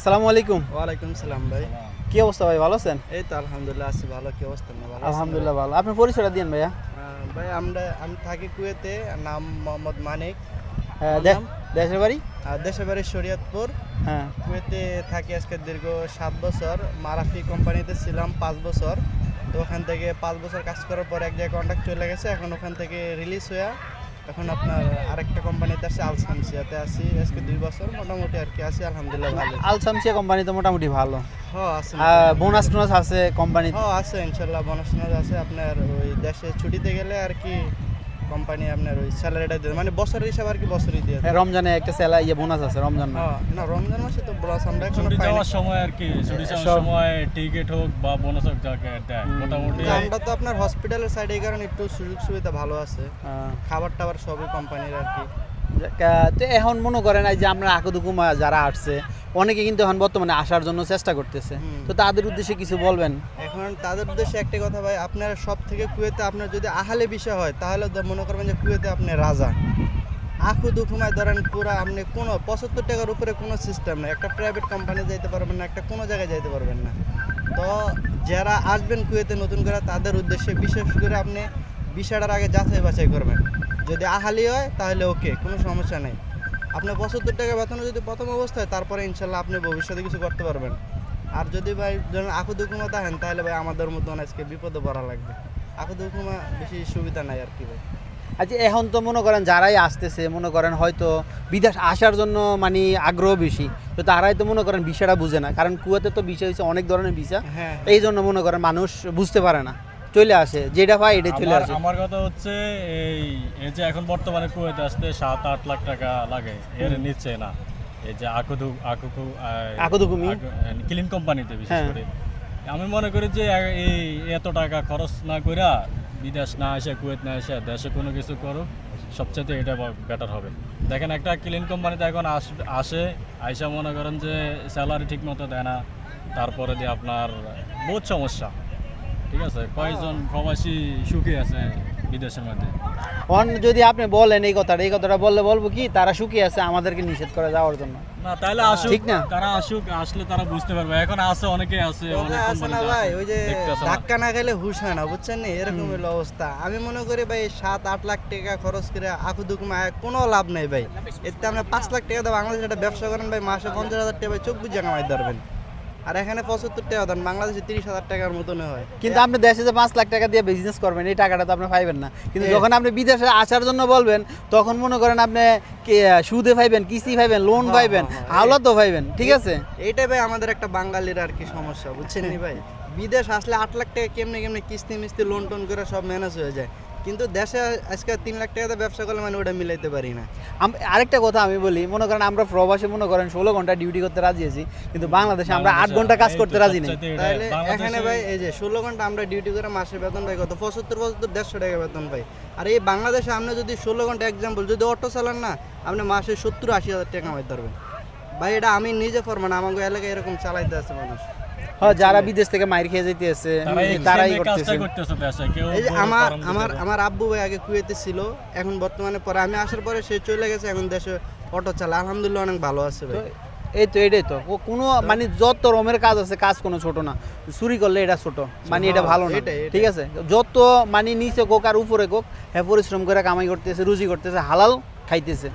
আসসালামু আলাইকুম। ওয়ালাইকুম সালাম ভাই। কি অবস্থা ভাই, ভালো আছেন? এই তো আলহামদুলিল্লাহ আছি ভালো। কি অবস্থা? না ভালো আছেন? আলহামদুলিল্লাহ ভালো। আপনার পরিচয়টা দিন ভাইয়া। ভাই আমি থাকি কুয়েতে, নাম মোহাম্মদ মানিক। হ্যাঁ, আমার নাম? দেশের বাড়ি? দেশের বাড়ি শরীয়তপুর। হ্যাঁ। কুয়েতে থাকি আজকে দীর্ঘ 7 বছর। মারাফি কোম্পানিতে ছিলাম 5 বছর। তো ওখান থেকে 5 বছর কাজ করার পর এক জায়গায় কন্ট্রাক্ট চলে গেছে। এখন ওখান থেকে রিলিজ হয়ে এখন আপনার আরেকটা কোম্পানিতে আছে, আলসামসিয়াতে আছি আজকে 2 বছর। মোটামুটি আর কি আছি আলহামদুলিল্লাহ ভালো। আলসামসিয়া কোম্পানি তো মোটামুটি ভালো। হ্যাঁ আছে। বোনাস টোনাস আছে কোম্পানি? হ্যাঁ আছে ইনশাল্লাহ, বোনাস টোনাস আছে। আপনার ওই দেশে ছুটিতে গেলে আর কি কোম্পানি আপনার ওই স্যালারিটা দেয়, মানে বছরের হিসাব আর কি বছরই দিয়ে দেয়। রমজানে একটা স্যালারি বোনাস আছে রমজান না? হ্যাঁ না, রমজান মাসে তো বোনাস আমরা এখনো ছুটি পাই যাওয়ার না। সময় আর কি ছুটি যাওয়ার সময় টিকিট হোক বা বোনাস হোক যাকে দেয় মোটামুটি। আমরা তো আপনার হসপিটালের সাইডে এই কারণে একটু সুযোগ সুবিধা ভালো আছে, খাবার টাবার সবই কোম্পানির আর কি। তো এখন মনে করেন এই যে আমরা আকুদুকুমা যারা আসছে অনেকে কিন্তু এখন বর্তমানে আসার জন্য চেষ্টা করতেছে, তো তাদের উদ্দেশ্যে কিছু বলবেন? এখন তাদের উদ্দেশ্যে একটা কথা ভাই, আপনার সব থেকে কুয়েতে আপনার যদি আহালে বিষয় হয় তাহলে মনে করবেন যে কুয়েতে আপনি রাজা। আঁকু দুখুমায় ধরেন পুরা আপনি কোনো 75 টাকার উপরে কোনো সিস্টেম নেই। একটা প্রাইভেট কোম্পানি যাইতে পারবেন না, একটা কোনো জায়গায় যাইতে পারবেন না। তো যারা আসবেন কুয়েতে নতুন করে তাদের উদ্দেশ্যে বিশেষ করে আপনি বিষয়টার আগে যাচাই বাছাই করবেন। যদি আহালি হয় তাহলে ওকে, কোনো সমস্যা নেই। আপনি 75 টাকা বেতনে যদি প্রথম অবস্থায়, তারপরে ইনশাল্লাহ আপনি ভবিষ্যতে কিছু করতে পারবেন। আর যদি ভাই ধরেন আঁকু দুকুমা দেখেন তাহলে ভাই আমাদের মতন আজকে বিপদে পড়া লাগবে। আঁকু দুকুমা বেশি সুবিধা নাই আর কি ভাই। আচ্ছা, এখন তো মনে করেন যারাই আসতেছে মনে করেন হয়তো বিদেশ আসার জন্য মানে আগ্রহ বেশি, তো তারাই তো মনে করেন ভিসাটা বুঝে না, কারণ কুয়েতে তো ভিসা হচ্ছে অনেক ধরনের ভিসা। হ্যাঁ, এই জন্য মনে করেন মানুষ বুঝতে পারে না, চলে আসে যেটা পায় এটা চলে আসে। আমার কথা হচ্ছে এই যে এখন বর্তমানে কুয়েতে আসতে 7-8 লাখ টাকা লাগে, এর নিচে না। এই যে আকুদুকুমি ক্লিন কোম্পানিতে বিশেষ করে আমি মনে করি যে এই এত টাকা খরচ না কইরা বিদেশ না এসে কুয়েত না এসে দেশে কোনো কিছু করুক, সবচেয়ে এটা বেটার হবে। দেখেন একটা ক্লিন কোম্পানিতে এখন আসে আইসা মনে করেন যে স্যালারি ঠিক মতো দেয় না, তারপরে দিয়ে আপনার বহুত সমস্যা। ঠিক আছে, কয়েকজন প্রবাসী সুখী আছে বিদেশের মধ্যে। যদি আপনি বলেন এই কথাটা বলবো কি তারা সুখী আছে আমাদেরকে নিষেধ করে যাওয়ার জন্য? না তাহলে আসুক, ঠিক না? তারা আসুক, আসলে তারা বুঝতে পারবে। এখন আছে অনেকে আছে অনেক কোম্পানি না ভাই, ওই যে ধাক্কা না খেলে হুশ হয় না, বুঝছেন না? এরকম হলো অবস্থা। আমি মনে করি ভাই 7-8 লাখ টাকা খরচ করে আঁকু দুকুমা কোনো লাভ নেই ভাই। এতে আপনি 5 লাখ টাকা দিয়ে বাংলাদেশে একটা ব্যবসা করেন ভাই, মাসে 50,000 টাকা ভাই চোখ বুঝে কামাই ধরবেন। আর এখানে 75 টাকা দেন, বাংলাদেশে 30,000 টাকার মতন হয়। কিন্তু আপনি দেশে যে 5 লাখ টাকা দিয়ে বিজনেস করবেন এই টাকাটা তো আপনি পাইবেন না। কিন্তু যখন আপনি বিদেশে আসার জন্য বলবেন তখন মনে করেন আপনি সুদে পাইবেন, কিস্তি পাইবেন, লোন পাইবেন, হাওলাতও পাইবেন। ঠিক আছে, এইটাই ভাই আমাদের একটা বাঙালির আর কি সমস্যা, বুঝছেন নি ভাই? বিদেশ আসলে 8 লাখ টাকা কেমনে কিস্তি মিস্তি লোন টোন করে সব ম্যানেজ হয়ে যায়, কিন্তু দেশে আজকে 3 লাখ টাকাতে ব্যবসা করলে মানে ওটা মিলাইতে পারি না। আরেকটা কথা আমি বলি, মনে করেন আমরা প্রবাসে মনে করেন 16 ঘন্টা ডিউটি করতে রাজি আছি, কিন্তু বাংলাদেশে আমরা 8 ঘন্টা কাজ করতে রাজি নেই। তাহলে এখানে ভাই এই যে 16 ঘন্টা আমরা ডিউটি করে মাসের বেতন পাই কত? 75-150 টাকা বেতন পাই। আর এই বাংলাদেশে আপনি যদি 16 ঘন্টা এক্সাম্পল যদি অটো চালান না, আপনি মাসে 70-80 হাজার টাকা কামাইতে পারবেন ভাই। এটা আমি নিজে ফরমান, আমাকে এলাকায় এরকম চালাইতে আছে মানুষ। হ্যাঁ, যারা বিদেশ থেকে মাইর খেয়ে যেতেছে তারাই করতেছে। এই যে আমার আব্বু ভাই আগে কুয়েতে ছিল, এখন বর্তমানে পরে আমি আসার পরে সে চলে গেছে, এখন দেশে অটো চালায়, আলহামদুলিল্লাহ অনেক ভালো আছে ভাই। এটাই তো কোনো মানে যত রকমের কাজ আছে, কাজ কোনো ছোট না। চুরি করলে এটা ছোট, মানে এটা ভালো না। ঠিক আছে, যত মানে নিচে কোক আর উপরে কোক, হ্যাঁ পরিশ্রম করে কামাই করতেছে, রুজি করতেছে, হালাল খাইতেছে।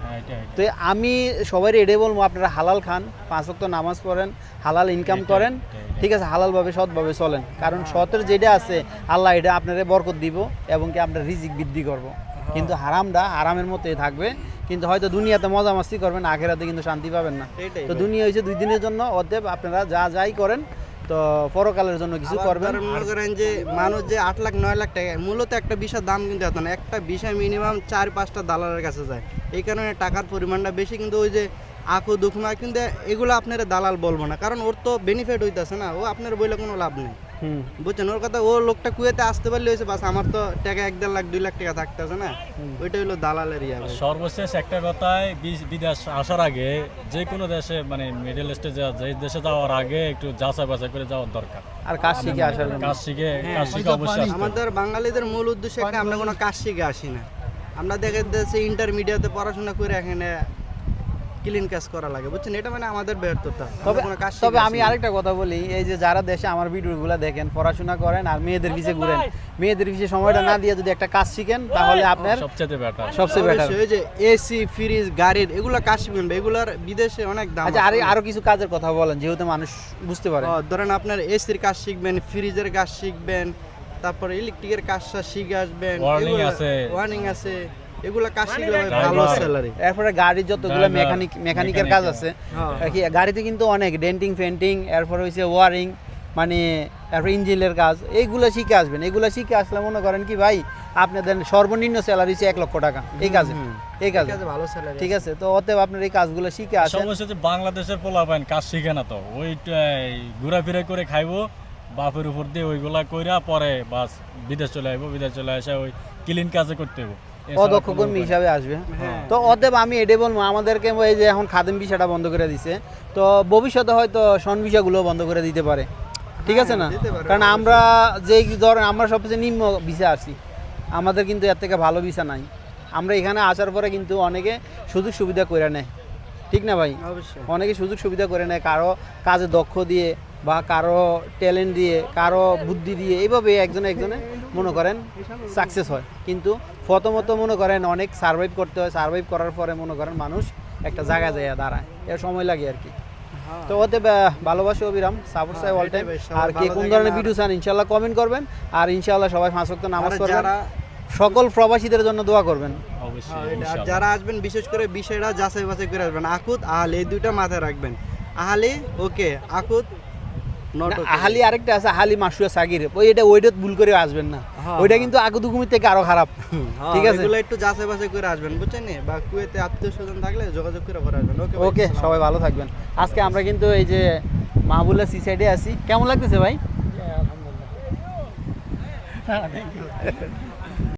তো আমি সবাই এটাই বলবো, আপনারা হালাল খান, 5 ওয়াক্ত নামাজ পড়েন, হালাল ইনকাম করেন। ঠিক আছে, হালালভাবে সৎভাবে চলেন, কারণ সতের যেটা আছে আল্লাহ এটা আপনারা বরকত দিব এবং কি আপনার রিজিক বৃদ্ধি করব। কিন্তু হারামটা আরামের মতোই থাকবে, কিন্তু হয়তো দুনিয়াতে মজা মাস্তি করবেন, আখেরাতে কিন্তু শান্তি পাবেন না। এটাই তো দুনিয়া হয়েছে 2 দিনের জন্য, অতএব আপনারা যাই করেন তো পরকালের জন্য কিছু করবেন। মনে করেন যে মানুষ যে 8 লাখ 9 লাখ টাকা মূলত একটা বিষয়ের দাম কিন্তু এত না, একটা বিষয় মিনিমাম 4-5টা দালালের কাছে যায়, এই কারণে টাকার পরিমাণটা বেশি। কিন্তু ওই যে আঁকু দুখমা কিন্তু এগুলো আপনার দালাল বলবো না, কারণ ওর তো বেনিফিট হইতেছে না, ও আপনার বইলে কোনো লাভ নেই। বুঝছেন ওর কথা? ও লোকটা কুয়েতে আসতে পারলে হয়েছে, বাস আমার তো টাকা 1-1.5 লাখ 2 লাখ টাকা থাকতেছে না, ওইটা হলো দালালের ইয়া। সর্বশেষ একটা কথায়, বিদেশ আসার আগে যে কোনো দেশে মানে মিডল ইস্টে যে দেশে যাওয়ার আগে একটু যাচাই বাছাই করে যাওয়ার দরকার। আর কাজ শিখে আসার জন্য কাজ শিখে অবশ্যই আমাদের বাঙালিদের মূল উদ্দেশ্য একটা, আমরা কোনো কাজ শিখে আসি না। আমরা দেখে দেশে ইন্টারমিডিয়েটে পড়াশোনা করে এখানে ক্লিন কাজ করা লাগে, বুঝছেন? এটা মানে আমাদের ব্যর্থতা। আমরা তবে কোনো কাজ তবে শিখে আমি আসিনি। আরেকটা কথা বলি, এই যে যারা দেশে আমার ভিডিওগুলো দেখেন, পড়াশোনা করেন আর মেয়েদের পিছে ঘুরেন, মেয়েদের পিছে সময়টা না দিয়ে যদি একটা কাজ শিখেন তাহলে আপনার সবচেয়ে বেটার। সবচেয়ে বেটার। অবশ্যই, ওই যে এসি ফ্রিজ গাড়ির এগুলা কাজ শিখবেন ভাই, এগুলার বিদেশে অনেক দাম আচ্ছা, আছে। আরো কিছু কাজের কথা বলেন যেহেতু মানুষ বুঝতে পারে। ধরেন আপনার এসির কাজ শিখবেন, ফ্রিজের কাজ শিখবেন, তারপরে ইলেকট্রিকের কাজটা শিখে আসবেন, Warning আছে। ওয়ার্নিং আছে, এগুলা কাজ শিখলে ভাই Driver। ভালো স্যালারি। এরপরে গাড়ির যতগুলো Driver, মেকানিকের কাজ আছে হ্যাঁ। আর কি, গাড়িতে কিন্তু অনেক ডেন্টিং পেন্টিং, এরপরে হচ্ছে ওয়ারিং, মানে এরপর ইঞ্জিনের কাজ, এইগুলো শিখে আসবেন। এগুলো শিখে আসলে মনে করেন কি ভাই, আপনাদের সর্বনিম্ন স্যালারি হচ্ছে 1 লক্ষ টাকা এই কাজে, এই কাজে, কাজে ভালো স্যালারি। ঠিক আছে? তো অতএব আপনার এই কাজগুলো শিখে আসেন। সমস্যা হচ্ছে বাংলাদেশের পোলাপাইন কাজ শিখে না, তো ওইটাই ঘোরাফেরা করে খাইবো বাপের উপর দিয়ে, ওইগুলা কইরা পরে বাস বিদেশ চলে আইবো, বিদেশ চলে আসে ওই ক্লিন কাজে করতে হইব। এছাড়া অদক্ষ কোনো কর্মী উপায় হিসাবে আসবে। হ্যাঁ। তো অতএব আমি এটাই বলবো, আমাদেরকে এই যে এখন খাদেম ভিসাটা বন্ধ করে দিছে, তো ভবিষ্যতে হয়তো শন ভিসাগুলো বন্ধ করে দিতে পারে, ঠিক আছে না? দিতে পারে, কারণ আমরা যেই ধরেন আমরা সবচেয়ে নিম্ন ভিসা আছি, আমাদের কিন্তু এর থেকে ভালো ভিসা নাই। আমরা এখানে আসার পরে কিন্তু অনেকে সুযোগ সুবিধা করে নেয়, ঠিক না ভাই? অবশ্যই। অনেকে সুযোগ সুবিধা করে নেয়, কারো কাজে দক্ষ দিয়ে বা কারো ট্যালেন্ট দিয়ে, কারো বুদ্ধি দিয়ে, এইভাবে একজনে মনে করেন সাকসেস হয়। কিন্তু প্রথমত মনে করেন অনেক সার্ভাইভ করতে হয়, সার্ভাইভ করার পরে মনে করেন মানুষ একটা জায়গায় যায় দাঁড়ায়, এর সময় লাগে আর কি। তো ওতে ভালোবাসি অবিরাম, সাপোর্ট চাই অল টাইম। এটাই ভাই, সবাই আর কে ভালো কোন থাকেন ধরনের আর- ভিডিও চান ইনশাল্লাহ কমেন্ট করবেন, আর ইনশাল্লাহ সবাই 5 ওয়াক্ত নামাজ আর পড়বেন, যারা সকল প্রবাসীদের জন্য দোয়া করবেন। অবশ্যই আর ইনশাআল্লাহ। যারা আসবেন বিশেষ করে বিষয়টা যাচাই বাছাই করে আসবেন। আকুত আহলে এই দুইটা মাথায় রাখবেন। আহলে ওকে, আকুত নট না, ওকে। আহালি আরেকটা আছে, আহালি মাসুয়া সাগির, ওইটা ভুল করে আসবেন না, হ্যাঁ, ওইটা হ্যাঁ। কিন্তু আকুদুকুমির থেকে আরো খারাপ, ঠিক আছে? এগুলো একটু যাচাই বাছাই করে আসবেন, বুঝছেন নি? বা কুয়েতে আত্মীয় স্বজন থাকলে যোগাযোগ করে পরে আসবেন। ওকে ভাই, ওকে, আসসালামু সবাই ভালো থাকবেন। আজকে আমরা কিন্তু এই যে মাহবুল্লাহ সি সাইডে আছি, কেমন লাগতেছে ভাই?